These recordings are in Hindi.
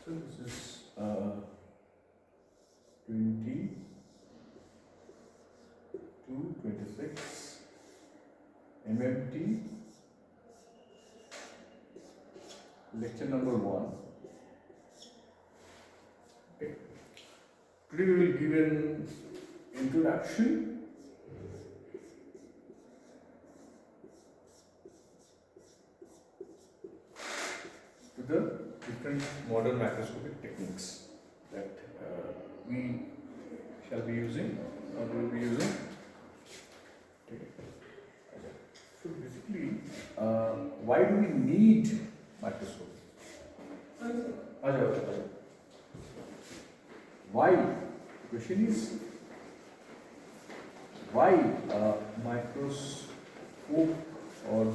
So this is 20 to 26 MMT, lecture number 1. Okay. Today we will give an introduction to the different modern macroscopic techniques that we shall be using or we will be using. Okay. So basically, why do we need microscope? Why? The question is why microscope or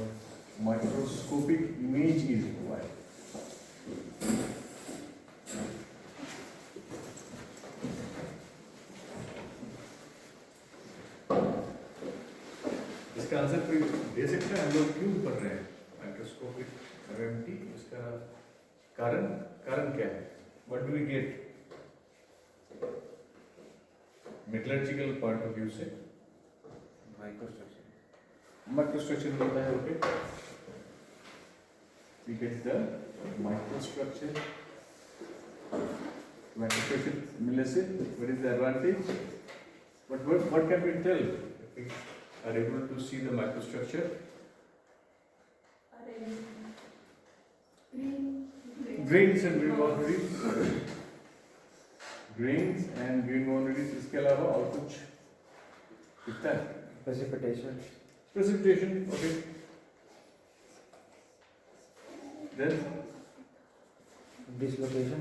microscopic image is required. इसका आंसर कोई दे सकता है? हम लोग क्यों पढ़ रहे हैं माइक्रोस्कोपिक एमएमटी? इसका कारण क्या है? What do we get metallurgical point of view से? माइक्रोस्ट्रक्चर होता है. Okay, we get the microstructure मिलने से what is the advantage? What can we tell if we are able to see the microstructure? Grains and green boundaries. Grains and green boundaries. इसके अलावा और कुछ दिखता है? Precipitation. Okay. Then Dislocation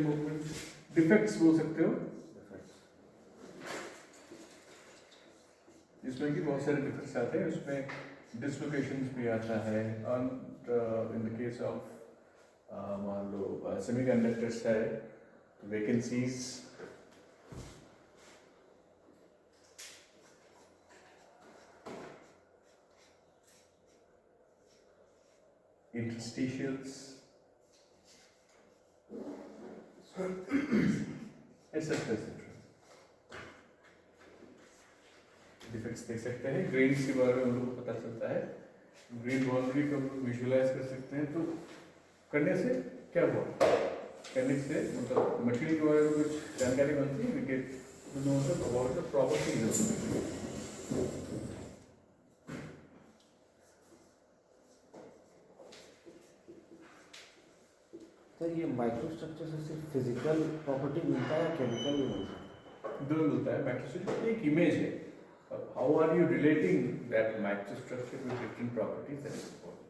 movement. Defects बोल सकते हो, जिसमें कि बहुत सारे डिफेक्ट्स आते हैं. उसमें डिसलोकेशंस भी आता है. इन द केस ऑफ मान लो सेमीकंडक्टर्स है, वैकेंसीज, interstitials, etc. डिफेक्ट्स देख सकते हैं. ग्रेन्स के बारे में हम लोग को पता चलता है. ग्रीन बाउंड्री को विजुलाइज कर सकते हैं. तो करने से क्या हुआ? करने से मतलब मटेरियल के बारे में कुछ जानकारी बनती है. We get to know about the properties of material. तो ये माइक्रोस्ट्रक्चर से सिर्फ फिजिकल प्रॉपर्टी मिलता है या केमिकल भी मिलता है? दोनों मिलता है. माइक्रोस्ट्रक्चर एक इमेज है. How are you relating that microstructure with different properties, that is important.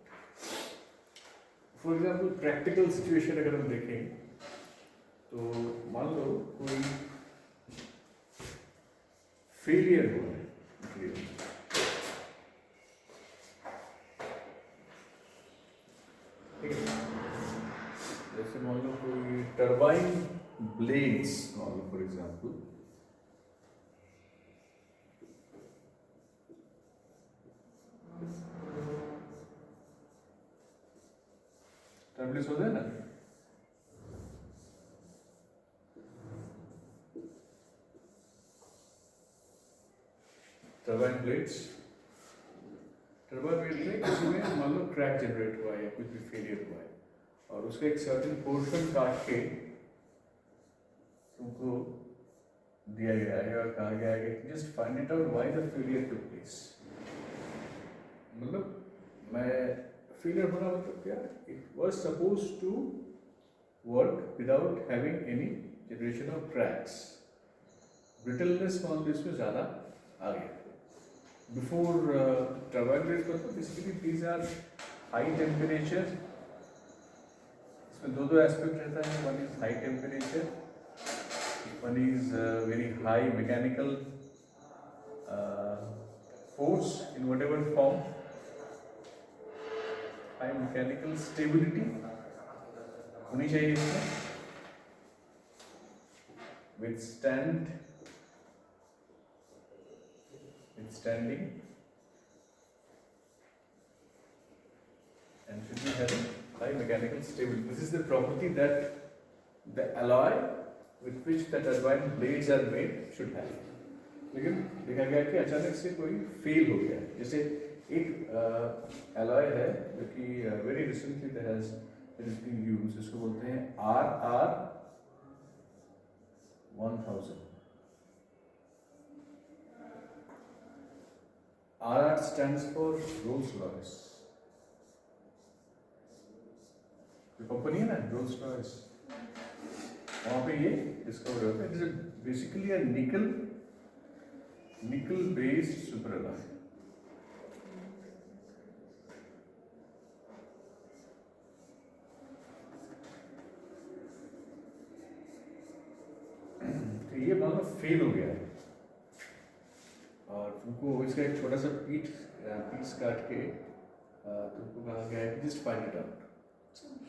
For example practical situation अगर हम देखें तो मान लो कोई फेलियर हो रहा है. ठीक है, जैसे मान लो कोई टरबाइन ब्लेड्स मान लो फॉर एग्जांपल, टर्बुलेंस होता है ना. टरबाइन ब्लेड्स में किसी में मान लो क्रैक जनरेट हुआ है या कुछ भी फेलियर हुआ है और उसका एक सर्टेन पोर्शन काट के तुमको दिया गया है और कहा गया है कि just find it out why the failure took place. मतलब मैं फेलियर होना मतलब क्या? It was suppose to work without having any generation of cracks. Brittleness मान लो इसमें ज़्यादा आ गया. Before turbine blades, basically these are high temperature. इसमें दो एस्पेक्ट रहता है. One is high temperature, one is very high mechanical force in whatever form. High mechanical stability होनी चाहिए इसमें. Withstanding and should be having high mechanical stability. This is the property that the alloy with which the turbine blades are made should have. लेकिन देखा गया कि अचानक से कोई फेल हो गया, जैसे एक alloy है जो कि very recently there has been used, इसको बोलते हैं RR1000. RR stands for Rolls Royce. जो कंपनी है ना रोल्स रॉयस, वहाँ पे ये डिस्कवर होता है. इट इज बेसिकली अ निकल बेस्ड सुपर अलॉय. तो ये मान लो फेल हो गया है और तुमको इसका एक छोटा सा पीस काट के तुमको कहा गया है just find it out.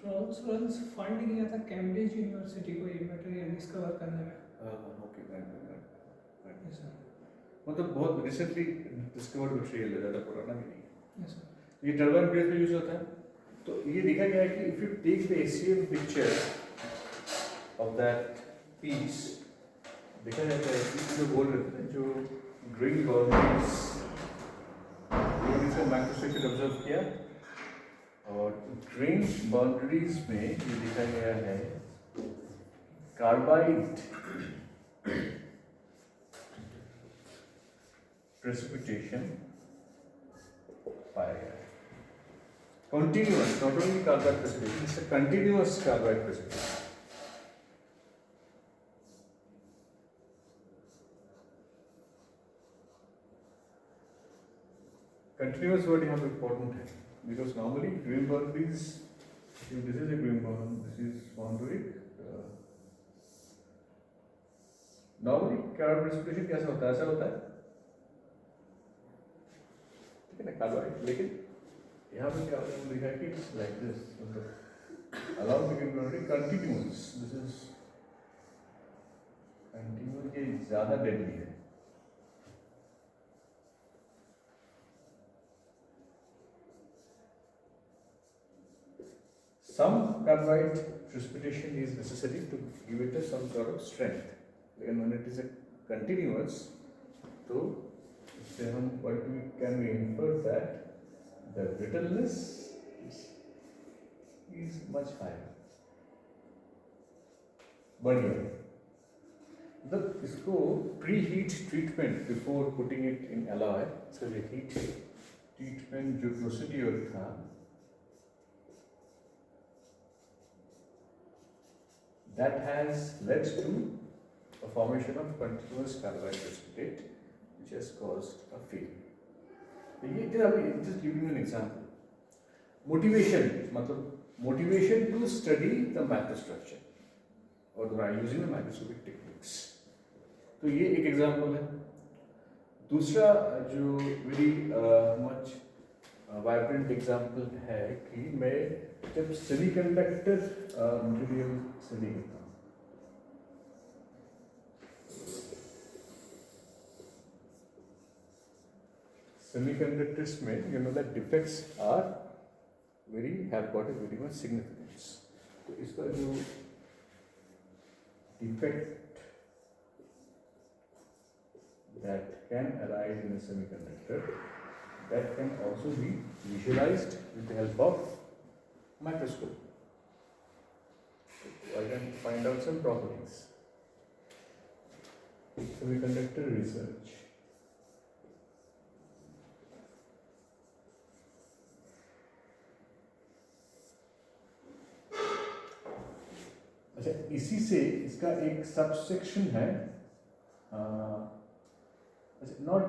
Rolls Royce fund किया था कैम्ब्रिज यूनिवर्सिटी को ये मटेरियल डिस्कवर करने में. ओके मतलब बहुत रिसेंटली डिस्कवर्ड मटेरियल है, ज़्यादा पुराना भी नहीं. Yes sir. ये टर्बाइन बेस में यूज होता है. तो ये देखा गया है कि if you take the SCM picture of that piece, देखा जाता है कि जो बोल रहे थे जो ग्रेन बाउंड्रीज का माइक्रोस्ट्रक्चर ऑब्जर्व किया और ग्रेन बाउंड्रीज में ये देखा गया है कार्बाइड precipitation पाया गया है. Continuous, not only carbide precipitation, it's a continuous carbide precipitation. Continuous word यहाँ पे important है because normally grain boundaries, this is a grain boundary, this is boundary. Normally carbide precipitation कैसा होता है? ऐसा होता है कार्बाइड, लेकिन यहाँ पे क्या लिखा है कि इट्स लाइक दिस, मतलब allowed to give continuous. This is continuous, ये ज़्यादा डेडली है. Some carbide precipitation is necessary to give it some sort of strength. लेकिन when it is a continuous, तो इससे हम what we can we infer that the brittleness is much higher. बढ़िया. मतलब इसको pre-heat treatment before putting it in alloy, इसका जो heat treatment जो procedure था, that has led to a formation of continuous carbide precipitate, which has caused a fail. ये just giving you an example. Motivation, मतलब motivation to study the microstructure or by using the microscopic techniques. तो ये एक example है. दूसरा जो very much vibrant example है कि मैं जब semiconductor material study करता हूँ, semiconductors में you know that defects are have got a very much significance. तो इसका जो defect that can arise in a semiconductor, that can also be visualized with the help of microscope. So I can find out some properties. Semiconductor research. अच्छा, इसी से इसका एक सबसेक्शन है, अच्छा नॉट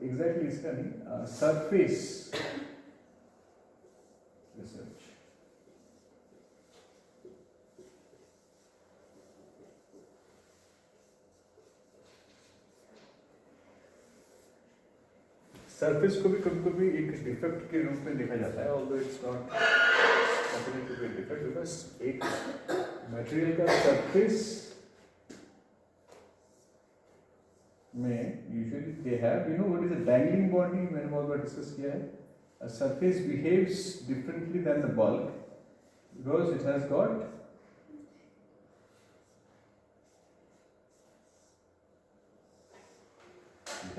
एग्जैक्टली इसका नहीं, सरफेस रिसर्च. सरफेस को भी कभी कभी एक डिफेक्ट के रूप में देखा जाता है, although it's not considered to be a defect because एक मटेरियल का सरफेस में usually they have you know what is a dangling body, मैंने बहुत बार डिस्कस किया है. A surface behaves differently than the bulk because it has got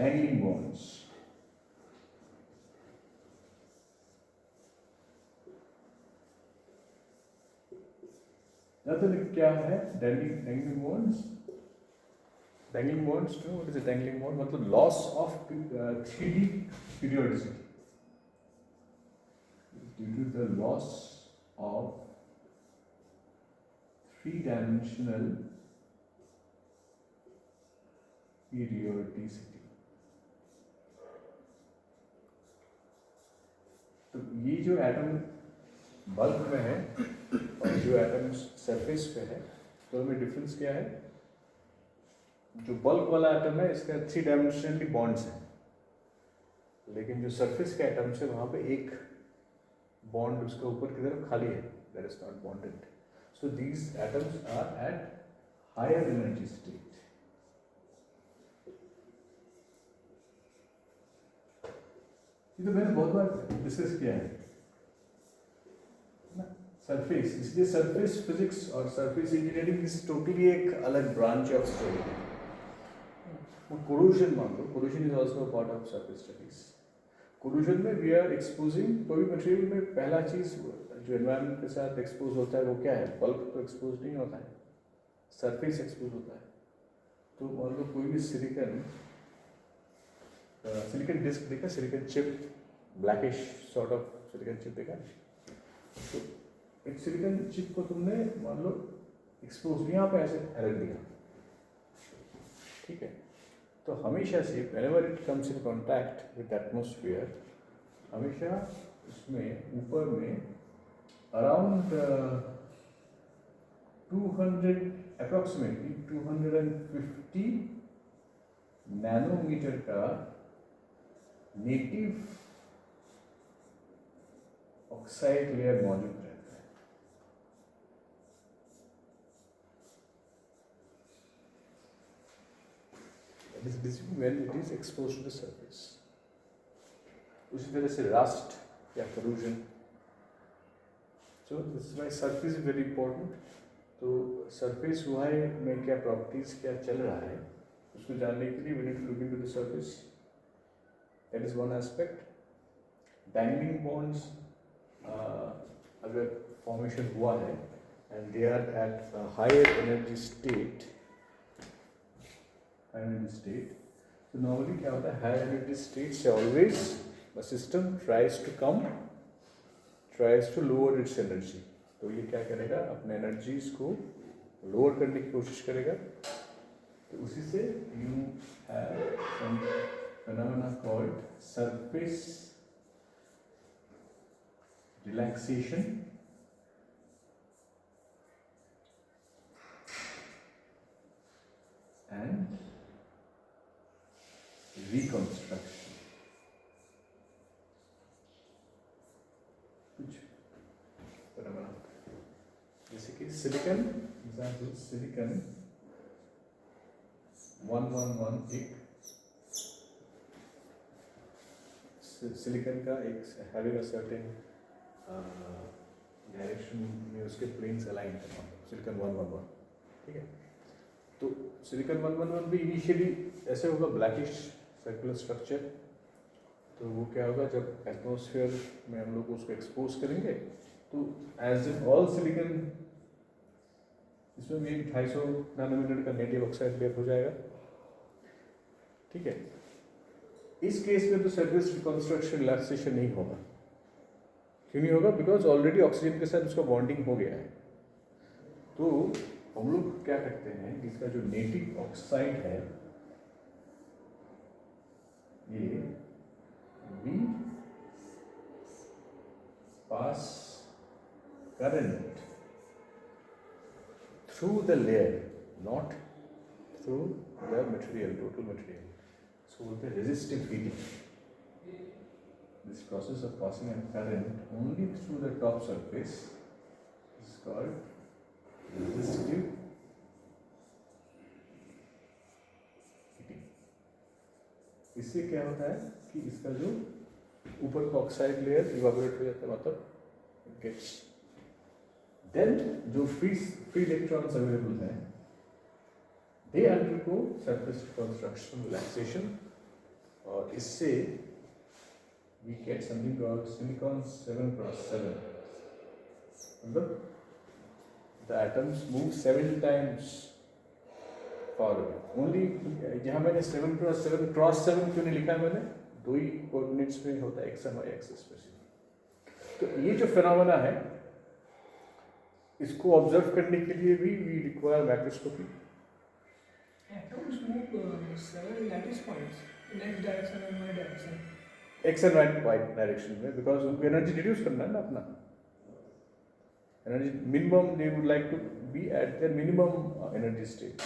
dangling bonds. क्या है dangling bonds? Dangling bonds, no? What is a dangling bond? मतलब loss of 3D periodicity. Due to the loss of three-dimensional periodicity. तो ये जो एटम बल्क में है और जो एटम सरफेस पे है, तो में डिफरेंस क्या है? जो बल्क वाला एटम है इसका 3 डायमेंशनली बॉन्ड्स हैं, लेकिन जो सरफेस के एटम है वहाँ पे एक बॉन्ड उसके ऊपर की तरफ खाली है, that is not bonded. So these atoms are at higher energy state. ये तो मैंने बहुत बार डिस्कस किया है ना, सरफेस. इसलिए सरफेस फिजिक्स और सरफेस इंजीनियरिंग इज टोटली एक अलग ब्रांच ऑफ स्टडी. कोरूजन मान लो, corrosion is also a part of surface studies. Corrosion में वी आर एक्सपोजिंग कोई भी मटेरियल में पहला चीज जो एनवायरनमेंट के साथ एक्सपोज होता है वो क्या है? बल्क तो एक्सपोज नहीं होता है, सरफेस एक्सपोज होता है. तो मान लो कोई भी सिलिकन डिस्क देखा, silicon chip, blackish sort of silicon chip देखा. तो एक सिलिकन चिप को तुमने मान लो एक्सपोज यहाँ पे ऐसे रख दिया, ठीक है. तो हमेशा से whenever it comes in contact with atmosphere, हमेशा उसमें ऊपर में अराउंड 250 नैनोमीटर का नेटिव ऑक्साइड लेयर मौजूद रहता है. It is visible when it is exposed to the surface. उसी तरह से rust या corrosion. So this is why surface is very important. तो surface हुआ है में क्या properties क्या चल रहा है उसको जानने के लिए we need to look into the surface. That is one aspect. Dangling bonds अगर formation हुआ है and they are at a higher energy state. High energy state. So normally क्या होता है? High energy state से always the system tries to lower its energy. तो ये क्या करेगा? अपने energies को lower करने की कोशिश करेगा. तो उसी से you have some phenomena called surface relaxation and reconstruction. कुछ phenomena जैसे कि सिलिकन, एग्जाम्पल सिलिकन 111 एक सिलिकन का एक हैविंग अ सर्टेन डायरेक्शन में उसके प्लेन्स अलाइन है. सिलिकन 111, ठीक है. तो सिलिकन 111 भी इनिशियली ऐसे होगा ब्लैकिश सर्कुलर स्ट्रक्चर. तो वो क्या होगा जब एटमॉस्फेयर में हम लोग उसको एक्सपोज करेंगे तो एज इन ऑल सिलिकन इसमें भी 250 नैनोमीटर का नेटिव ऑक्साइड लेयर हो जाएगा, ठीक है. इस केस में तो सरफेस रिकॉन्स्ट्रक्शन रिलैक्सेशन नहीं होगा. क्यों नहीं होगा? बिकॉज ऑलरेडी ऑक्सीजन के साथ उसका बॉन्डिंग हो गया है. तो हम लोग क्या करते हैं, इसका जो नेटिव ऑक्साइड है ये we pass current through the layer, not through the material, total material. So बोलते हैं resistive heating. This process of passing a current only through the top surface is called resistive heating. इससे क्या होता है कि इसका जो ऊपर का ऑक्साइड लेयर इवापोरेट हो जाता है, मतलब गेट्स. देन जो फ्री इलेक्ट्रॉन्स अवेलेबल हैं they undergo surface reconstruction relaxation और इससे we get something called silicon 7x7. मतलब the atoms move 7 times forward. Only यहाँ मैंने 7x7 क्रॉस 7 क्यों नहीं लिखा है मैंने? दो ही कोऑर्डिनेट्स में होता है x and y एक्सिस पे। तो ये जो फिनोमेना है इसको ऑब्जर्व करने के लिए भी we require microscopy. Atoms move 7 lattice points in x direction and y direction. X and Y direction में, बिकॉज उनको एनर्जी रिड्यूस करना है ना अपना energy minimum, they would like to be at their minimum energy state.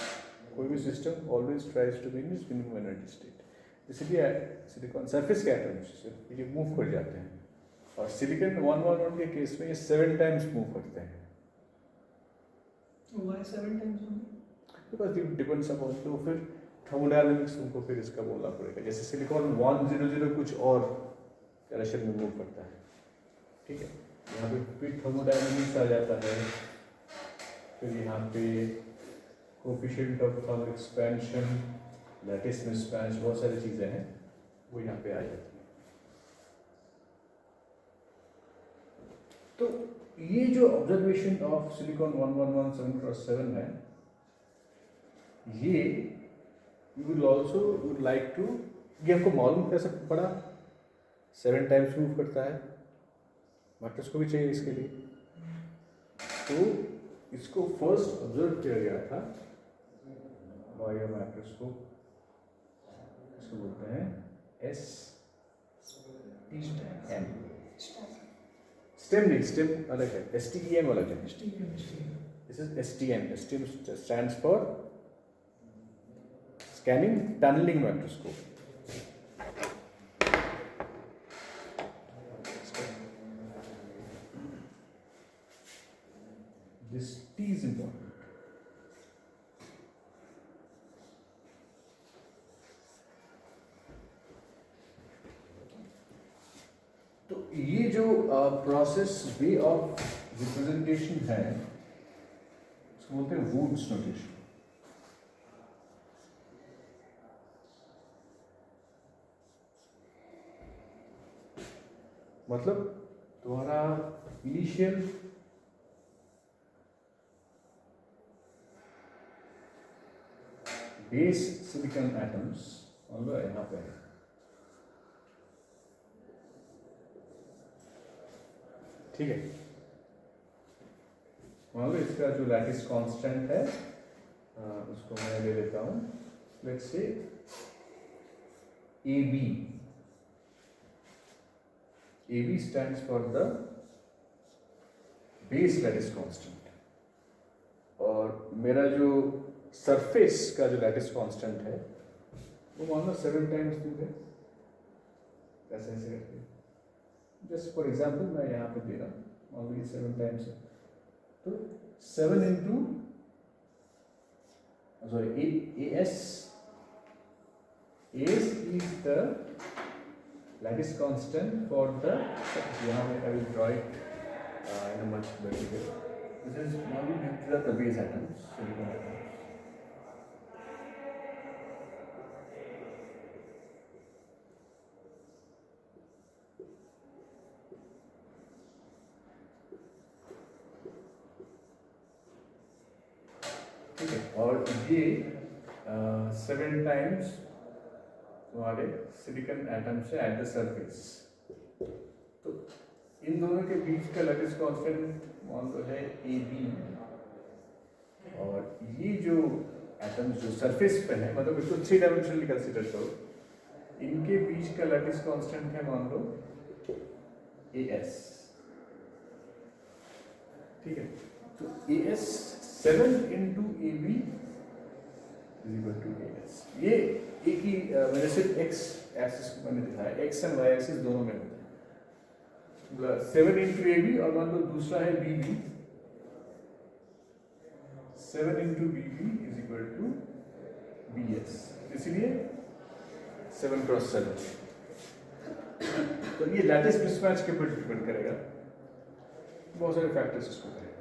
कोई भी system always tries to be in its minimum energy state. इसलिए सिलिकॉन सरफेस के एटम्स ये मूव कर जाते हैं, और सिलिकॉन 111 के केस में ये 7 टाइम्स मूव करते हैं। Why 7 times only? Because it depends upon, तो फिर थर्मोडायनामिक्स तुमको फिर इसका बोलना पड़ेगा। जैसे सिलिकॉन 100 कुछ और डायरेक्शन में मूव करता है, ठीक है, यहाँ पे फिर थर्मोडायनामिक्स आ जाता है, फिर यहाँ पे coefficient of thermal expansion, lattice mismatch, बहुत सारी चीज़ें हैं वो यहाँ पे आ जाती हैं। तो ये जो ऑब्जर्वेशन ऑफ सिलिकॉन 111 7x7 है, ये you will also would like to, ये आपको मालूम कैसे पड़ा? 7 टाइम्स मूव करता है, माइक्रोस्कोपी चाहिए इसके लिए। तो इसको फर्स्ट ऑब्जर्व किया गया था बाय अ माइक्रोस्कोप, इसको बोलते हैं STEM। स्टेम नहीं, स्टेम अलग है, STEM अलग है। This is STM। STM stands for Scanning Tunneling Microscope. This T is important. तो ये जो प्रोसेस वे ऑफ रिप्रेजेंटेशन है उसको बोलते हैं वुड्स नोटेशन। मतलब तुम्हारा इनिशियल बेस सिलिकॉन एटम्स यहाँ पे है, ठीक है। मान लो इसका जो लैटिस कांस्टेंट है उसको मैं ले लेता हूँ, let's say AB। AB stands for the base lattice constant, और मेरा जो सरफेस का जो लैटिस कांस्टेंट है वो मान लो 7 टाइम्स दूर है, ऐसे ऐसे करके। जस्ट फॉर एग्जांपल मैं यहाँ पे दे रहा हूँ, मान लो ये 7 टाइम्स है, तो 7 into sorry AS is the lattice constant for the, यहाँ पे I will draw it in a much better way. This is only these are the base atoms, silicon atoms. ठीक है, और ये 7 टाइम्स तुम्हारे सिलिकॉन एटम से एट द सरफेस। तो इन दोनों के बीच का लैटिस कांस्टेंट मान लो है AB, और ये जो एटम्स जो सरफेस पे है, मतलब इसको 3 डायमेंशनली कंसीडर करो, इनके बीच का लैटिस कांस्टेंट है मान लो AS, ठीक है। तो AS 7 into AB is equal to AS। ये एक ही मैंने सिर्फ x एक्सिस को मैंने दिखाया, x एंड y एक्सिस दोनों में होता है। 7 इंटू AB, और मान लो दूसरा है BB, 7 into BB is equal to BS, इसलिए 7x7। तो ये लैटिस मिसमैच के ऊपर डिपेंड करेगा, बहुत सारे फैक्टर्स इसको करेगा।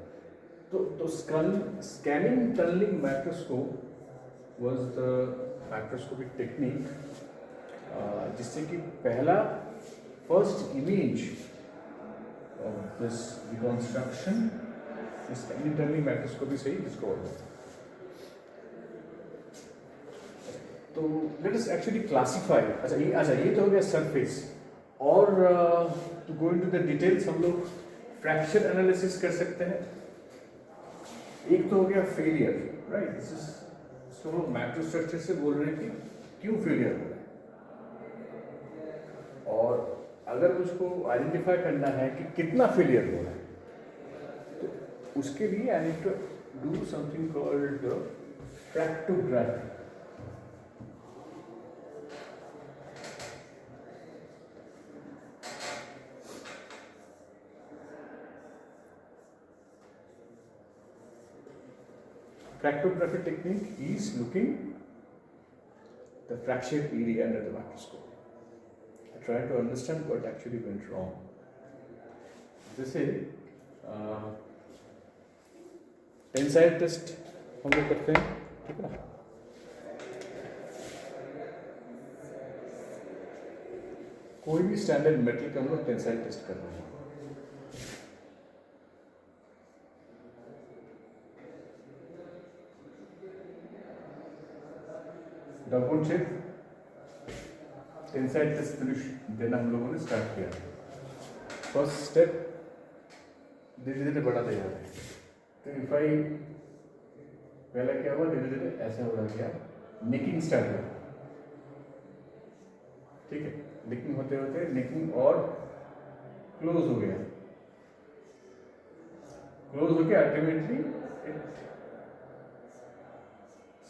तो scanning tunnelling microscope was the microscopic technique जिससे कि पहला first image of this reconstruction इस इंटरनल माइक्रोस्कोपी से ही डिस्कवर होता है. तो लेट अस एक्चुअली क्लासीफाई. अच्छा ये तो हो गया सरफेस. और to go into the details हम लोग फ्रैक्चर एनालिसिस कर सकते हैं. एक तो हो गया फेलियर, राइट. दिस इज इसको हम लोग माइक्रोस्ट्रक्चर से बोल रहे हैं कि क्यों फेलियर हो रहा है. और अगर मुझको आइडेंटिफाई करना है कि कितना फेलियर हो रहा है, तो उसके लिए I need to do something called fractography. Fractography technique is looking the fractured area under the microscope. I try to understand what actually went wrong. जैसे टेंसाइल टेस्ट हम लोग करते हैं, ठीक है ना. कोई भी स्टैंडर्ड मेटल का हम लोग टेंसाइल टेस्ट कर रहे हैं. डबल चेक टेंसाइल टेस्ट देना हम लोगों ने स्टार्ट किया. फर्स्ट स्टेप धीरे धीरे बढ़ाते जा रहे हैं. तो इफाई पहला क्या हुआ, धीरे धीरे ऐसा हो रहा गया, निकिंग स्टार्ट हुआ. ठीक है, निकिंग होते होते निकिंग और क्लोज हो गया. क्लोज हो गया, अल्टीमेटली इट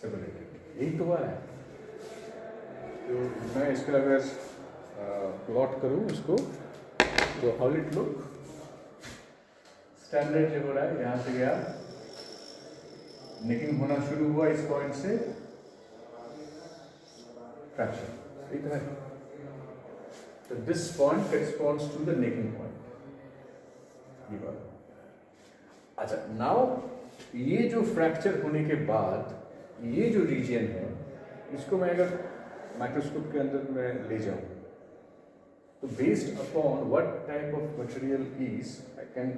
सेपरेटेड. यही तो हुआ है. तो मैं इसका अगर प्लॉट करूँ इसको, तो हाउ इट लुक. स्टैंडर्ड जो हो रहा है, यहाँ से गया, निकिंग होना शुरू हुआ इस पॉइंट से, फ्रैक्चर. ठीक है. तो this point corresponds to the necking point. ये बात. अच्छा, नाउ ये जो फ्रैक्चर होने के बाद ये जो रीजन है, इसको मैं अगर माइक्रोस्कोप के अंदर में ले जाऊं, तो based upon what type of material is, I can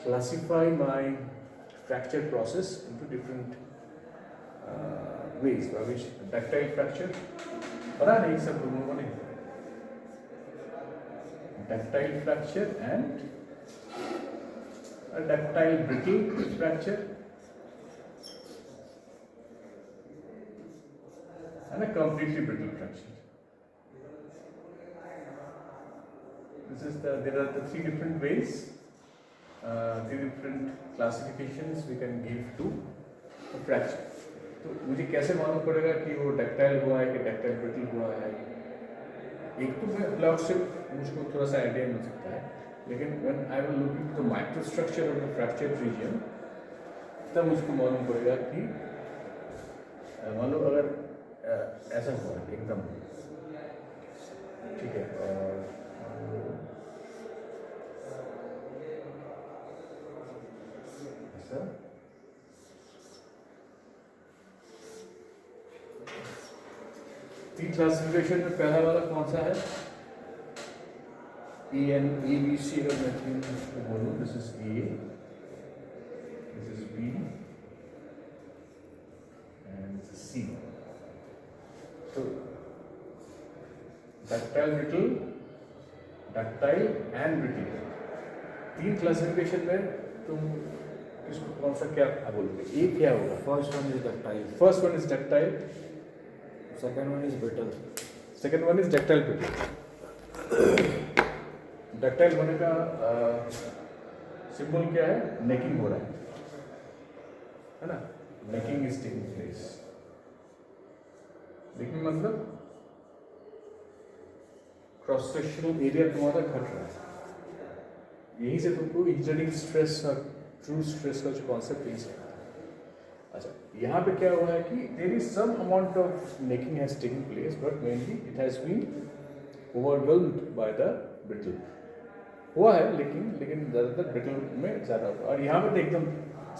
classify my fracture process into different ways. By which ductile fracture, पता नहीं सब लोगों ने, ductile fracture and ductile brittle fracture and a completely brittle fracture. This is there are the three different ways, three different classifications we can give to a fracture. तो मुझे कैसे मालूम पड़ेगा कि वो डक्टाइल हुआ है कि डक्टाइल ब्रिटल हुआ है. एक तो मैं प्लॉट से मुझको थोड़ा सा आइडिया मिल सकता है, लेकिन when I will look into the microstructure of the fractured region, तब मुझको मालूम पड़ेगा कि मान लो अगर ऐसा हुआ एकदम, ठीक है, ऐसा तीन क्लासिफिकेशन में पहला वाला कौन सा है, ABC. अगर मैं तीन बोलूँ, this is A, this is B and this is C. तो ductile brittle, ductile and brittle, तीन क्लासिफिकेशन में तुम किसको कौन सा क्या बोलोगे. एक क्या होगा? First one is ductile. First one is ductile, Second one is brittle. Second one is ductile brittle. Ductile होने का सिंबल क्या है? नेकिंग हो रहा है ना. Necking is taking place. Necking मतलब क्रॉस सेक्शनल एरिया तुम्हारा घट रहा है. यहीं से तुमको इंजीनियरिंग स्ट्रेस और ट्रू स्ट्रेस का जो कॉन्सेप्ट यहीं से. अच्छा, यहाँ पे क्या हुआ है कि there is some amount of necking has taken place, but mainly it has been overwhelmed by the brittle. हुआ है लेकिन ज़्यादातर ब्रिटल में ज़्यादा हुआ. और यहाँ पे तो एकदम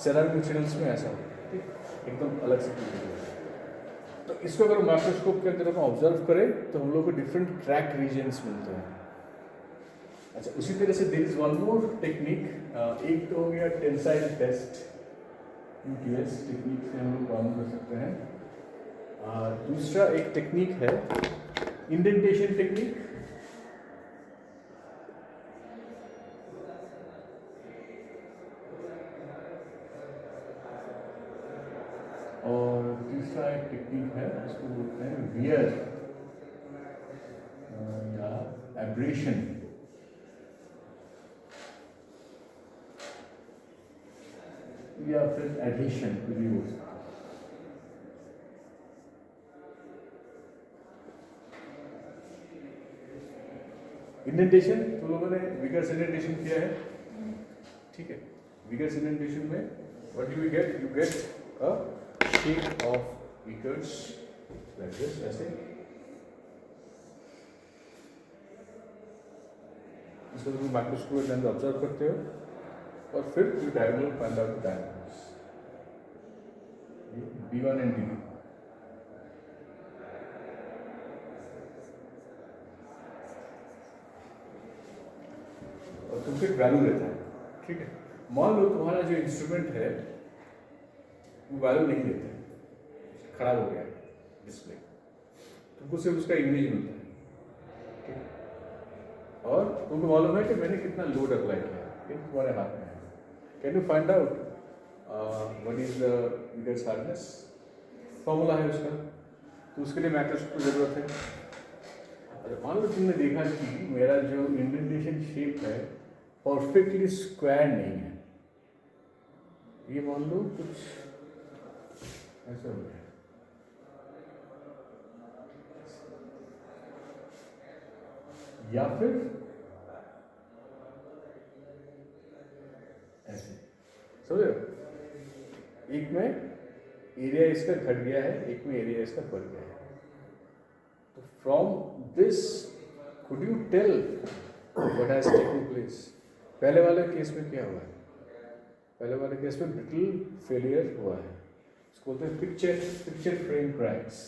सेरामिक मटेरियल्स में ऐसा हुआ, ठीक, एकदम अलग से चीज़ हुआ. तो इसको अगर माइक्रोस्कोप के अंदर हम ऑब्जर्व करें तो हम लोग को डिफरेंट क्रैक रीजन्स मिलते हैं। अच्छा, उसी तरह से there is one more technique. एक तो हो गया टेंसाइल टेस्ट, यूटीएस टेक्निक से हम लोग मालूम कर सकते हैं। दूसरा एक टेक्निक है इंडेंटेशन टेक्निक। और तीसरा एक टेक्निक है, उसको बोलते हैं वियर या एब्रेशन। या फिर एडिशन भी हो सकता है। इंडेंटेशन तो लोगों ने विगर्स इंडेंटेशन किया है, ठीक है। विगर्स इंडेंटेशन में what do you get a shape of विगर्स like this, ऐसे। इसको तुम माइक्रोस्कोप के अंदर ऑब्जर्व करते हो और फिर you diagonal find out diagonals, D1 and D2। और तुम फिर वैल्यू लेता है, ठीक है। मान लो तुम्हारा जो इंस्ट्रूमेंट है वो वैल्यू नहीं देता है, खराब हो गया डिस्प्ले, तुमको सिर्फ उसका इमेज मिलता है, ठीक है। और तुमको मालूम है कि मैंने कितना लोड अप्लाई किया है, तुम्हारे हाथ में है। Can you find out what is the विगर्स hardness? Formula है उसका, तो उसके लिए माइक्रोस्कोप की जरूरत है। अगर मान लो तुमने देखा कि मेरा जो इंडेंटेशन शेप है परफेक्टली स्क्वायर नहीं है, ये मान लो कुछ ऐसा हो गया, या फिर ऐसे, समझ रहे हो? एक में एरिया इसका घट गया है, एक में एरिया इसका बढ़ गया है। तो from this could you tell what has taken place? पहले वाले केस में क्या हुआ है? पहले वाले केस में ब्रिटल फेलियर हुआ है, इसको बोलते हैं पिक्चर फ्रेम क्रैक्स।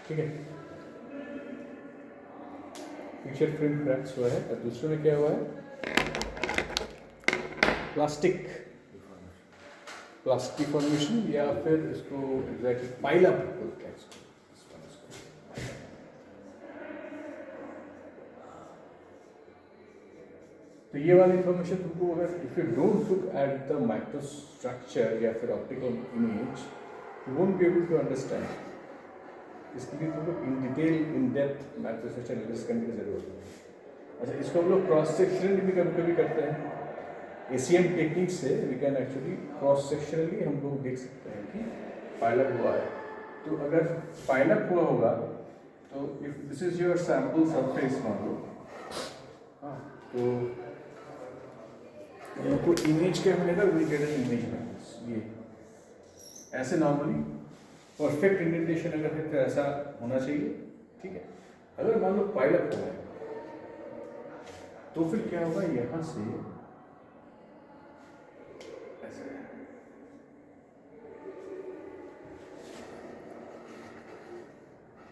ठीक है, पिक्चर फ्रेम क्रैक्स हुआ है। और दूसरे में क्या हुआ है? प्लास्टिक डिफॉर्मेशन, या फिर इसको एग्जैक्टली पाइल अप बोलते हैं इसको। तो ये वाली इंफॉर्मेशन तुमको, अगर if you don't look at the microstructure या फिर optical image, you won't be able to understand. इसके लिए तुमको in detail in depth microstructure analysis करने की जरूरत है। अच्छा, इसको हम लोग क्रॉस सेक्शनली भी कभी कभी करते हैं। एसीएम टेक्निक से we can actually cross sectionally हम लोग देख सकते हैं कि पाइलअप हुआ है। तो अगर पाइलअप हुआ होगा तो if this is your sample surface मान लो, हाँ, तो हमको इमेज क्या मिलेगा? We get an image like this. ये ऐसे नॉर्मली परफेक्ट इंडेंटेशन अगर है तो ऐसा होना चाहिए, ठीक है। अगर मान लो पाइलअप हुआ है तो फिर क्या होगा? यहाँ से ऐसे,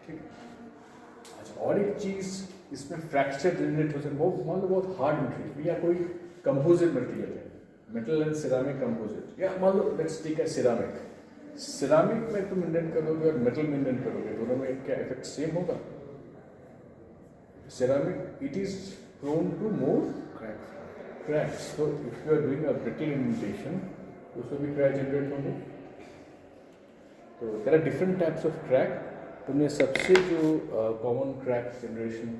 ठीक है। अच्छा, और एक चीज इसमें फ्रैक्चर जनरेट हो सकता है। वो मान लो बहुत हार्ड मटेरियल या कोई कंपोजिट मटेरियल है, मेटल एंड सिरामिक कंपोजिट, या मान लो लेट्स टेक अ सिरामिक में तुम इंडेंट करोगे और मेटल में इंडेंट करोगे, दोनों में क्या इफेक्ट सेम होगा? Ceramic it is prone to more cracks. तो if you are doing a brittle indentation तो उसमें भी क्रैक जनरेट होंगे। तो there are different types of crack. तुमने सबसे जो कॉमन क्रैक जनरेशन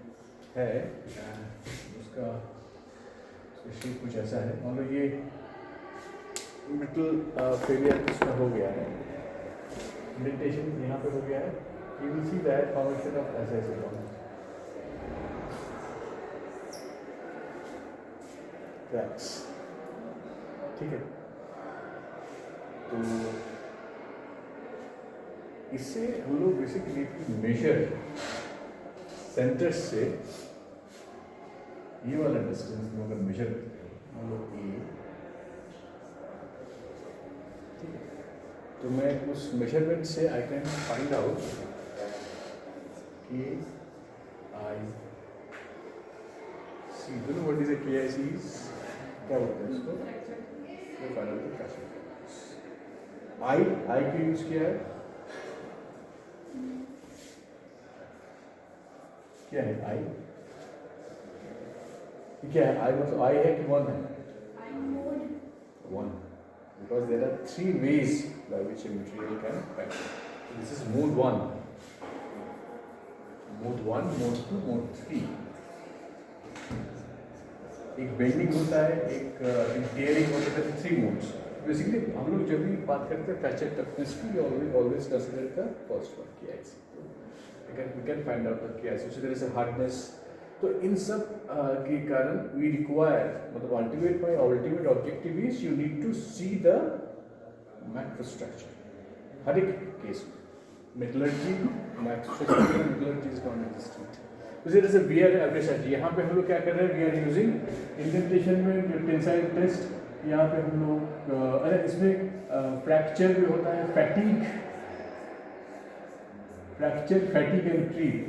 है उसका शेप कुछ ऐसा है। मान लो ये ब्रिटल फेलियर इसमें हो गया है, इंडेंटेशन यहाँ पे हो गया है, you will see that formation of ऐसे क्रैक्स, ठीक है। तो इससे हम लोग बेसिकली मेजर सेंटर से ये वाला डिस्टेंस हम अगर मेजर करते हैं हम लोग ये, ठीक है, तो मैं उस मेजरमेंट से आई कैन फाइंड आउट कि I see, do know what is a KIC, क्या बोलते हैं इसको, ये फाइनल तो कैसे आई का यूज किया है, क्या है आई, क्या है आई, मतलब आई है कि वन है, one, because there are three ways by which a material can fracture. This is mode 1, mode 2, mode 3. एक बेंडिंग होता है, एक टेयरिंग होता है, 3 मोड्स. बेसिकली हम लोग जब भी बात करते हैं फ्रैक्चर टफनेस की, always consider the first one KIC. We can find out the KIC. So there is a hardness. तो इन सब के कारण वी रिक्वायर, मतलब ultimate objective is you need to see the macrostructure हर एक केस में. Metallurgy macrostructure metallurgy is not existent. तो there is a wear average. यहाँ पे हम लोग क्या कर रहे हैं, वी आर यूजिंग इंडेंटेशन में जो टेंसाइल टेस्ट, यहाँ पे हम लोग अरे इसमें फ्रैक्चर भी होता है, fatigue and treat.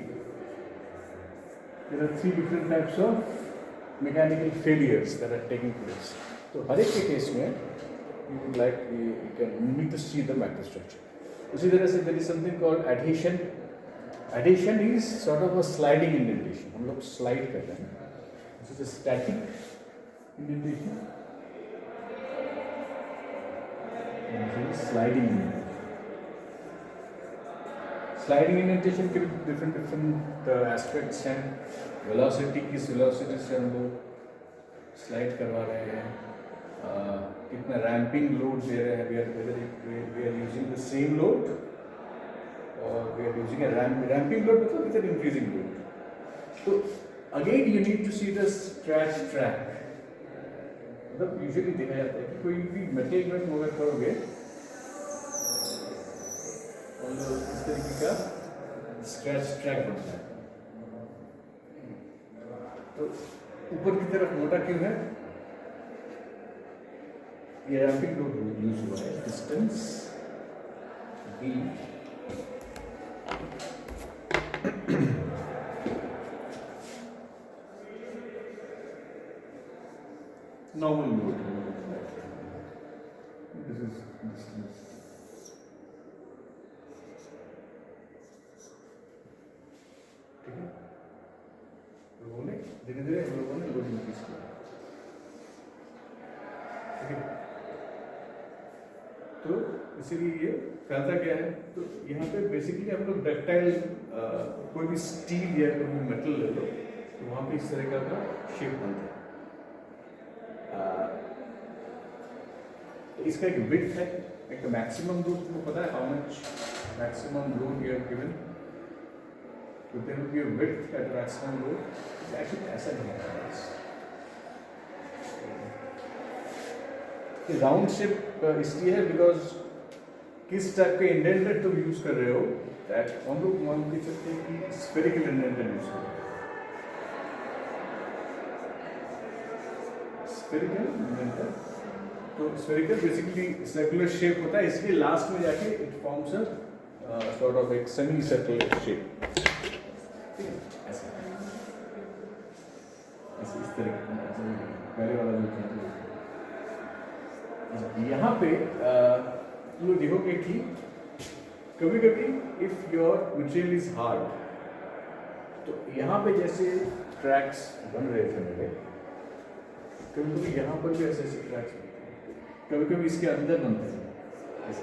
There are 3 different types of mechanical failures that are taking place. So, हर एक के केस में you need to see the macrostructure. उसी तरह से there is something called adhesion. Adhesion is sort of a sliding indentation. हम लोग slide कर रहे हैं. This is a static indentation. And this is sliding indentation. Sliding indentation के डिफरेंट एस्पेक्ट्स हैं. वेलोसिटी, किस वेलोसिटी से हम लोग स्लाइड करवा रहे हैं, कितना रैम्पिंग लोड दे रहे हैं, we are using the same load और we are using a ramping load, मतलब इट्स एन इंक्रीजिंग लोड. तो again you need to see the scratch track. मतलब यूजुअली देखा जाता है कि कोई भी मटेरियल में मूव करोगे इस तरीके का स्क्रैच ट्रैक बनता है. तो ऊपर की तरफ मोटा क्यों है, ये रैपिड लोड यूज हुआ है. Distance B normal load. This is distance. धीरे धीरे हम लोगों ने लोड इंक्रीज किया. ठीक है, तो इसीलिए ये फैलता क्या है. तो यहाँ पे बेसिकली हम लोग डक्टाइल कोई भी स्टील या कोई भी मेटल ले लो तो वहाँ पे इस तरह का शेप बनता है. तो इसका एक विड्थ है, एक मैक्सिमम लोड. तुमको पता है how much maximum load you have given. तो there will be a width at maximum load. Actually ऐसा नहीं है. राउंड शेप इसलिए है बिकॉज किस टाइप के इंडेंटर तुम यूज कर रहे हो, दैट हम लोग मान के चलते हैं कि स्फेरिकल इंडेंटर यूज कर रहे हो. स्फेरिकल इंडेंटर, तो स्फेरिकल बेसिकली सर्कुलर शेप होता है, इसलिए लास्ट में जाके it forms a sort of एक सेमी सर्कुलर शेप. इस तरीके पहले वाला जो यहाँ पे लोग देखोगे कि कभी कभी if your material is hard, तो यहाँ पे जैसे ट्रैक्स बन रहे थे मेरे, कभी कभी यहाँ पर भी ऐसे ऐसे ट्रैक्स बनते हैं, कभी कभी इसके अंदर बनते हैं ऐसे.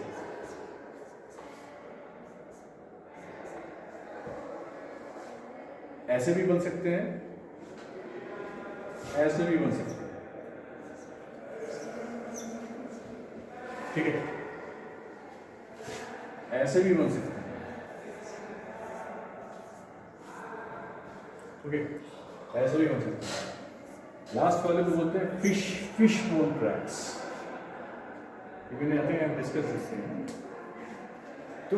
ऐसे भी बन सकते हैं, ऐसे भी बन सकते हैं. ठीक है, ऐसे भी बन सकते हैं. ओके, ऐसे भी बन सकते हैं. लास्ट वाले को बोलते हैं fish bone cracks. Even I think I have discuss this thing. तो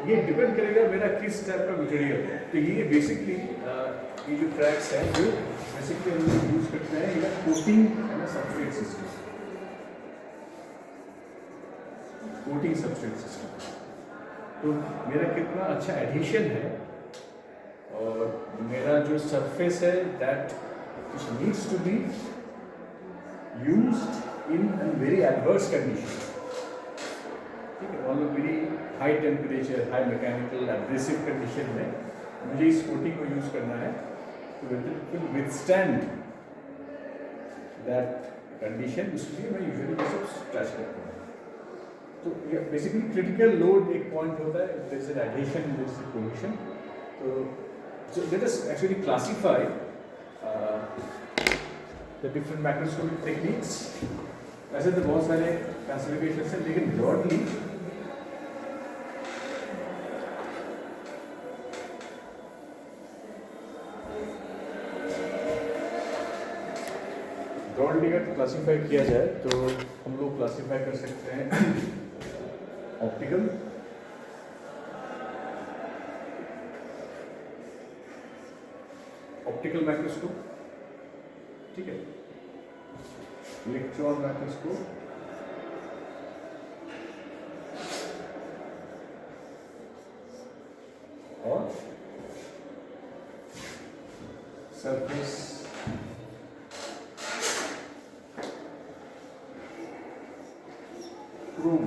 ये डिपेंड करेगा मेरा किस टाइप का मटेरियल है। तो ये बेसिकली ये जो ट्रैक्स है जो बेसिकली हम लोग यूज करते हैं ये coating and substrate system, coating substrate system. तो मेरा कितना अच्छा एडिशन है और मेरा जो सरफेस है that needs to be used in very adverse condition. ठीक है, on very high temperature, high mechanical abrasive condition में मुझे इस कोटिंग को यूज करना है तो it will withstand that condition, इसलिए मैं यूजुअली ये सब टच करता हूँ। तो बेसिकली क्रिटिकल लोड एक पॉइंट होता है, there is an addition, there is a collision. तो let us actually classify the different macroscopic techniques. ऐसे तो बहुत सारे क्लासिफिकेशन हैं लेकिन ब्रॉडली अगर क्लासिफाई किया जाए तो हम लोग क्लासिफाई कर सकते हैं ऑप्टिकल, ऑप्टिकल माइक्रोस्कोप, ठीक है, इलेक्ट्रॉन माइक्रोस्कोप, और surface Chrome.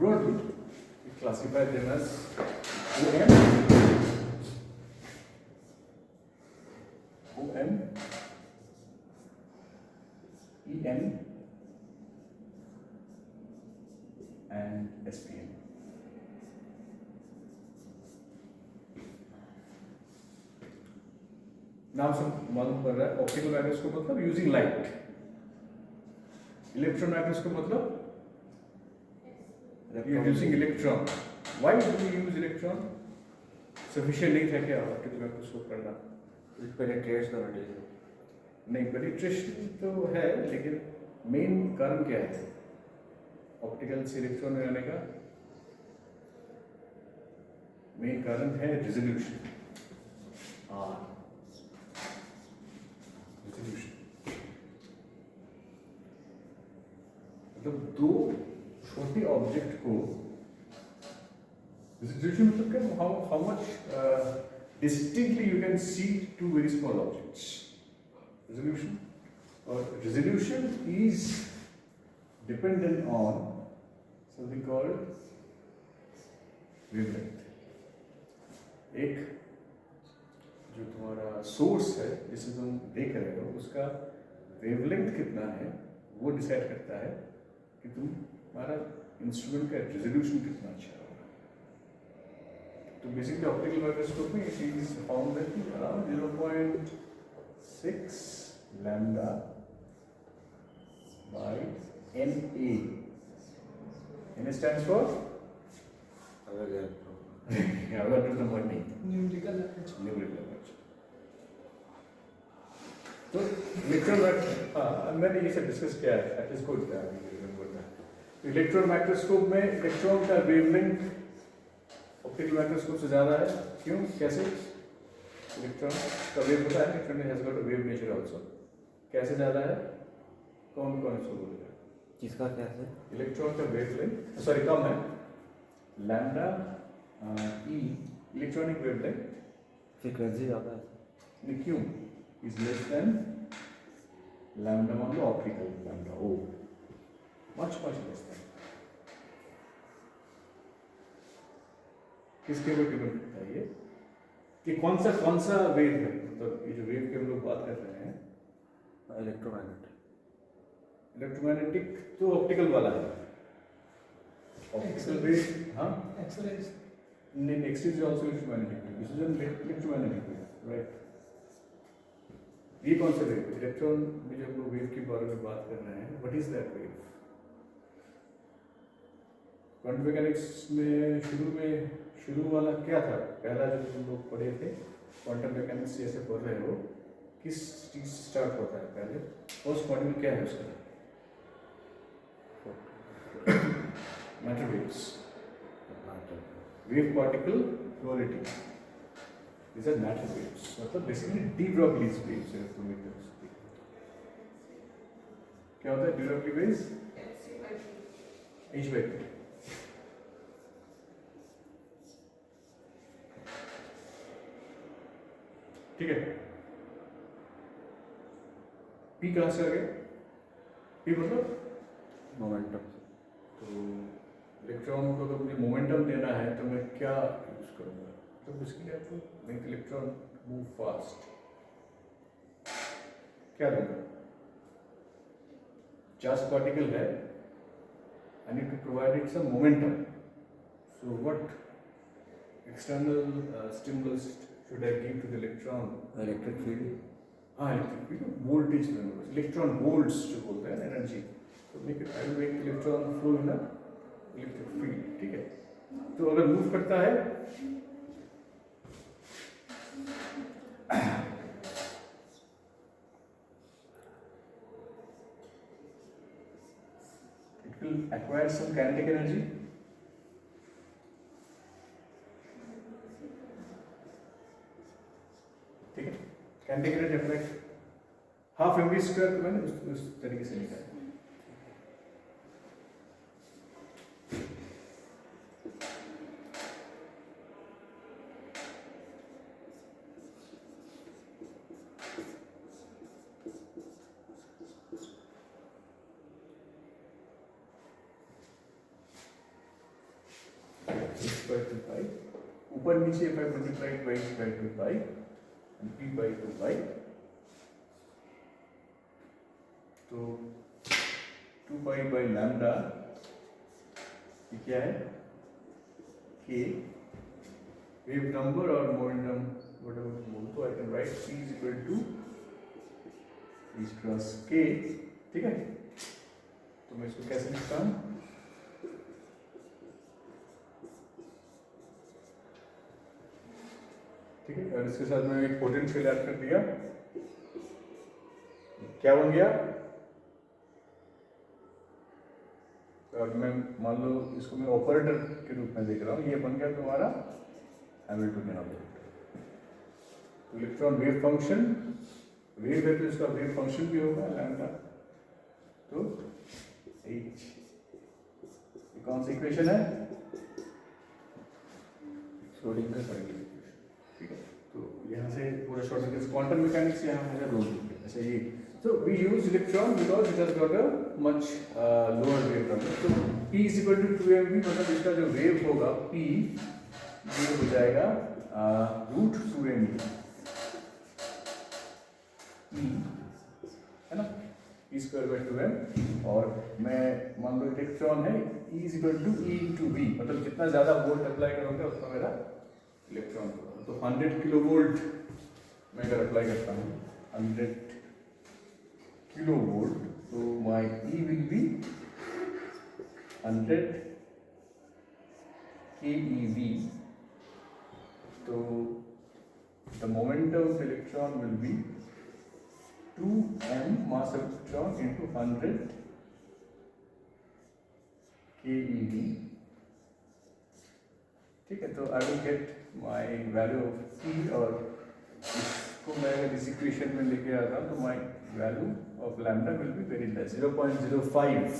Broadly, we classify them as OM, EM, and SPM. नाम से मालूम पड़ रहा है ऑप्टिकल माइक्रोस्कोप मतलब यूजिंग लाइट, इलेक्ट्रॉन माइक्रोस्कोप मतलब using electron. Why do we use electron? Sufficient नहीं था क्या ऑप्टिकल माइक्रोस्कोप करना? It penetrates the material. नहीं, पेनिट्रेशन तो है लेकिन मेन कारण क्या है ऑप्टिकल से इलेक्ट्रॉन में आने का? मेन कारण है रिजोल्यूशन। रिजोल्यूशन मतलब दो छोटे ऑब्जेक्ट को रिजोल्यूशन मतलब क्या? How much distinctly you can see two very small objects. Resolution or resolution is dependent on something called wavelength. एक जो तुम्हारा सोर्स है जिसे तुम देख रहे हो उसका वेवलेंथ कितना है वो डिसाइड करता है कि तुम्हारा इंस्ट्रूमेंट का रेजोल्यूशन कितना अच्छा होगा। तो बेसिकली ऑप्टिकल माइक्रोस्कोप में it is found that around 0.6 lambda by NA. NA stands for Avogadro number नहीं, न्यूमेरिकल एवरेज। Numerical average. तो इलेक्ट्रॉन मैंने ये सब डिस्कस किया है, that is good. Electron microscope में इलेक्ट्रॉन का वेवलेंथ ऑप्टिकल माइक्रोस्कोप से ज़्यादा है। क्यों? कैसे? इलेक्ट्रॉन का वेव होता है, electron has got a wave nature also. कैसे ज़्यादा है? कौन कौन इसको बोलेगा? किसका कैसे? इलेक्ट्रॉन का वेवलेंथ सॉरी कम है, लैम्डा ई इलेक्ट्रॉनिक वेवलेंथ फ्रीक्वेंसी ज़्यादा है। क्यों? इज लेस देन लैम्डा मान लो ऑप्टिकल लैम्डा ओ, मच लेस देन। किसके ऊपर डिपेंड करता है ये कि कौन सा वेव है? मतलब ये जो वेव की हम लोग बात कर रहे हैं इलेक्ट्रोमैग्नेटिक तो ऑप्टिकल वाला है। ऑप्टिकल वेव हाँ एक्सरेज नहीं, X rays is also electromagnetic, this is an electromagnetic wave, right. ये कौन सा वेव? इलेक्ट्रॉन में जब हम लोग वेव के बारे में बात कर रहे हैं, what is that wave? Quantum mechanics में शुरू वाला क्या था? पहला जो तुम लोग पढ़े थे क्वांटम मैकेनिक्स जैसे पढ़ रहे हो, किस चीज़ से स्टार्ट होता है पहले? फर्स्ट मॉड्यूल क्या है उसका? Matter waves, wave particle duality. These are matter waves. मतलब basically de Broglie's waves है तो मीटर से। क्या होता है de Broglie waves? h/p. ठीक है। p कहाँ से आ गया? p मतलब मोमेंटम। तो इलेक्ट्रॉन को अगर मुझे मोमेंटम देना है तो मैं क्या यूज करूँगा? तो इसके लिए आपको मेक इलेक्ट्रॉन मूव फास्ट क्या दूंगा? चार्ज पार्टिकल है, I need to provide it some momentum, so what external stimulus should I give to the electron? Electric field. हाँ, electric field, voltage electron volts जो बोलते हैं एनर्जी, तो make it, I will make electron flow in a electric field. ठीक है, तो अगर मूव करता है it will acquire some kinetic energy. ठीक है, kinetic energy like half mv square को मैंने उस तरीके से लिखा है। ऊपर नीचे if I multiply it by h by 2 pi and p by 2 pi, तो 2 pi by lambda ये क्या है? k, wave number or momentum, whatever you want, so I can write p is equal to h cross k। ठीक है, तो मैं इसको कैसे लिखता हूँ? ठीक है, और इसके साथ मैंने एक पोटेंशियल ऐड कर दिया, क्या बन गया? और मैं मान लो इसको मैं ऑपरेटर के रूप में देख रहा हूँ, ये बन गया तुम्हारा Hamiltonian operator. Electron wave function, wave है तो इसका वेव फंक्शन भी होगा लैम्डा, तो h, कौन सी इक्वेशन है? श्रोडिंगर का इक्वेशन। ठीक है, तो यहाँ से पूरा श्रोडिंगर क्वांटम मैकेनिक्स यहाँ मुझे रोल किया। अच्छा ये, so we use electron because it has got a much lower wave number, so p is equal to 2mv, मतलब इसका जो वेव होगा p ये हो जाएगा रूट 2mv, है ना, e स्क्वायर बाई 2m, और मैं मान लो इलेक्ट्रॉन है e is equal to e into v, मतलब जितना ज़्यादा वोल्ट अप्लाई करोगे उतना मेरा इलेक्ट्रॉन होगा। तो 100 किलो वोल्ट मैं अगर अप्लाई करता हूँ 100 kilovolt, so my E will be 100 keV. So the momentum of the electron will be 2m mass of electron into 100 keV. ठीक है, तो I will get my value of P, और इसको मैं अगर इस इक्वेशन में लेके आता हूँ तो my value of lambda will be very less, 0.05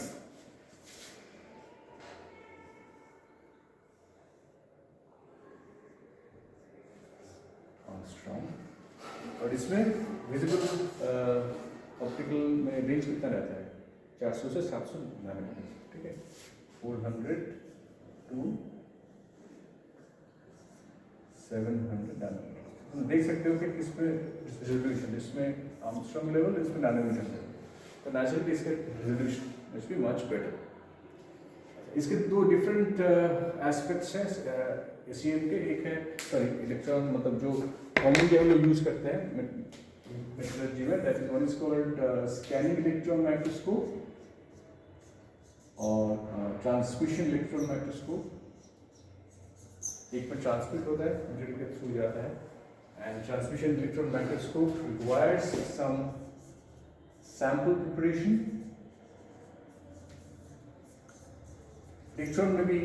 Angstrom। और इसमें विजिबल ऑप्टिकल में रेंज कितना रहता है? 400 से 700 नैनोमीटर। ठीक है, 400 to 700 नैनोमीटर। देख सकते हो कि किस पे रेजोल्यूशन, इसमें आर्मस्ट्रॉन्ग लेवल, इसमें नैनोमीटर लेवल, तो नेचुरली इसका resolution must be much better. इसके दो डिफरेंट एस्पेक्ट्स हैं एसीएम के, एक है सॉरी इलेक्ट्रॉन, मतलब जो कॉमनली हम लोग यूज करते हैं मेट्रोलॉजी में, that is one is called scanning electron microscope, और ट्रांसमिशन इलेक्ट्रॉन माइक्रोस्कोप, एक में ट्रांसमिट होता है नीडल के थ्रू जाता है, and transmission electron microscope requires some sample preparation. Electron में भी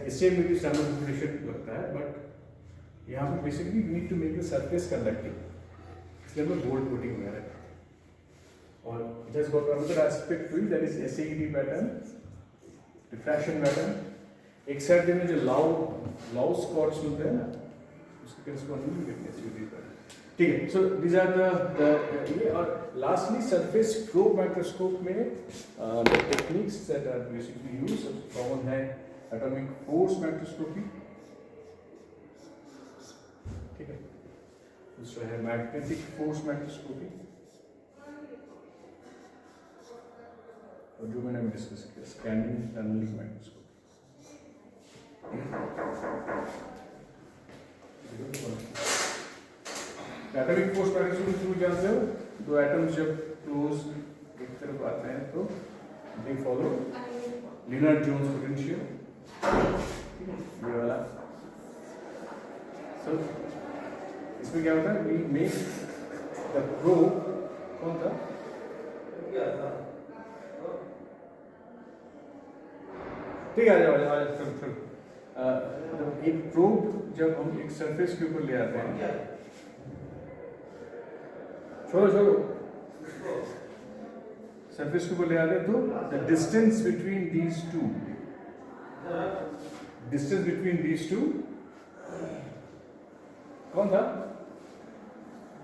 एसटीएम में भी सैंपल प्रिपरेशन लगता है, बट यहाँ पे basically you need to make the surface conducting, इसलिए हमें गोल्ड कोटिंग वगैरह। और just got another aspect to it, that is SAED pattern, diffraction pattern। एक साइड में जो लाउ स्पॉट्स मिलते हैं ना, उसके corresponding SAED pattern। ठीक है, so these are the ये। और lastly surface probe microscope में the techniques that are basically used, सबसे common है atomic force microscopy, ठीक है, दूसरा है magnetic force microscopy, और जो मैंने डिस्कस किया scanning tunnelling microscope. Atomic force microscope through जानते हो, दो एटम्स जब क्लोज एक तरफ आते हैं तो they follow Lennard Jones potential, ये वाला। सो इसमें क्या होता है, वी मेक द प्रोब, कौन था ठीक है, आ जाओ चलो। एक प्रोब जब हम एक सरफेस के ऊपर ले आते हैं, छोड़ो सरफेस के ऊपर ले आते हैं, तो the distance between these two कौन था?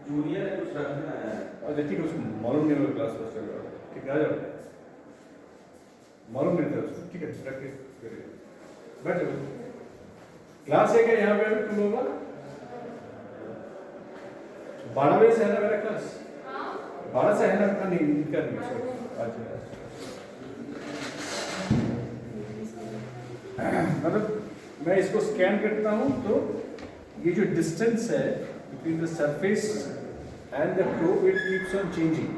जूनियर है, कुछ रखना है। अच्छा ठीक है, उसको मालूम नहीं होगा, क्लास फर्स्ट चल रहा है, ठीक है, आ जाओ, मालूम नहीं था उसको, ठीक है, रख के बैठ जाओ। क्लास है क्या यहाँ पे तुम लोग? 12 बजे से है ना मेरा क्लास? 12 से है ना? नहीं इनका नहीं, सॉरी। अच्छा मतलब मैं इसको स्कैन करता हूँ तो ये जो डिस्टेंस है between the surface and the probe, it keeps on changing.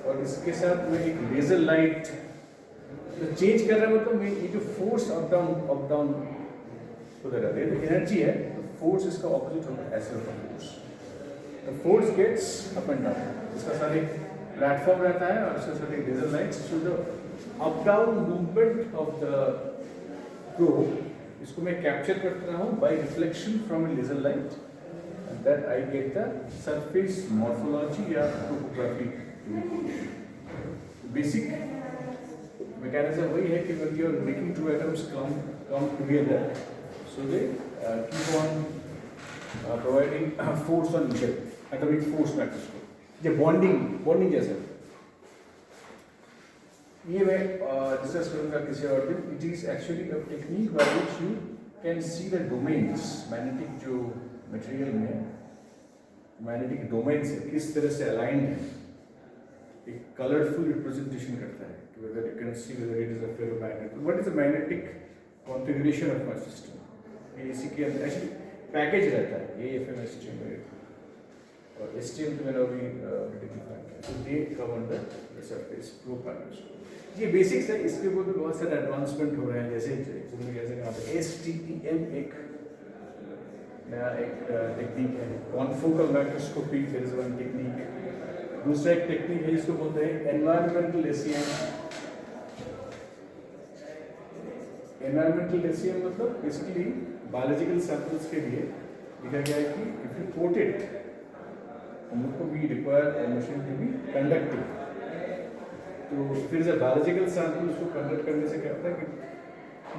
और इसके साथ मैं एक लेजर लाइट तो चेंज कर रहा है, मतलब मैं ये जो फोर्स अप डाउन उधर है, तो एनर्जी है, तो फोर्स इसका ऑपोजिट होता है, ऐसे होता है force. The force gets up and down, इसका साथ एक प्लेटफॉर्म रहता है और इसका साथ एक laser light, so the up down movement of the probe, इसको मैं कैप्चर करता रहा हूँ by reflection from a laser light, and that I get the surface morphology या टोपोग्राफी। बेसिक मैकेनिज्म वही है कि when you are making two atoms come together, so they keep on providing force on each other, atomic force microscope। ये बॉन्डिंग जैसा, ये मैं डिस्कस करूँगा किसी और दिन। It is actually a technique by which you can see the domains, magnetic जो मटेरियल में मैग्नेटिक डोमेन्स किस तरह से अलाइंड है, एक कलरफुल रिप्रेजेंटेशन करता है कि whether you can see whether it is a ferromagnet, what is the magnetic configuration of my system। ये इसी के अंदर एक्चुअली पैकेज रहता है, ये FM STM और STM तो मैंने अभी डिफाइन किया, तो they come under the surface probe microscope. ये बेसिक्स है, इसके ऊपर भी बहुत सारे एडवांसमेंट हो रहे हैं, जैसे STEM एक नया एक टेक्निक है, confocal microscopy, there is one technique. दूसरा एक टेक्निक है जिसको बोलते हैं एनवायरमेंटल एसीएम। एनवायरमेंटल एसीएम मतलब बेसिकली बायोलॉजिकल सैंपल्स के लिए लिखा गया है कि इफ यू कोट इट, हमको we require a machine to be conductive. तो फिर से बायोलॉजिकल सैंपल उसको कंडक्ट करने से क्या होता है कि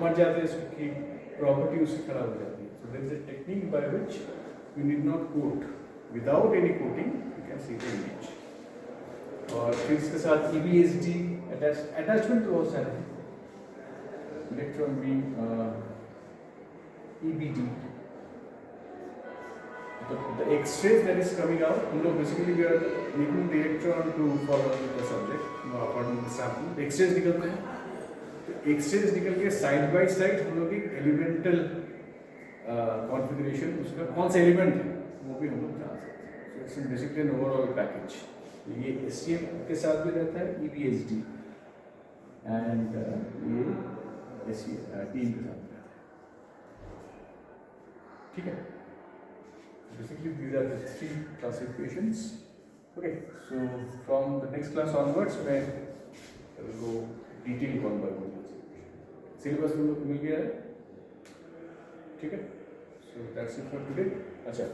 मर जाते हैं, उसकी प्रॉपर्टी उसकी खराब हो जाती है। So there is a technique by which you need not coat, without any coating you can see the image. और फिर इसके साथ EBSD अटैचमेंट तो बहुत सारे हैं, electron beam, EBD, the X-rays that is coming out, हम लोग basically we are making the electron to follow the subject according to the sample। X-rays निकलते हैं, तो X-rays निकल के साइड बाय साइड हम लोग एक एलिमेंटल कॉन्फ़िगरेशन, उसका कौन सा एलिमेंट है वो भी हम लोग जान सकते हैं। So it's basically an overall package. ये STM के साथ भी रहता है, EBSD एंड ये ऐसी टीम के साथ रहता है, ठीक है। Basically these are the three classifications. Okay, so from the next class onwards I will go detail one by one classification. Syllabus तुम लोग को मिल गया है, ठीक है। So that's it for today. अच्छा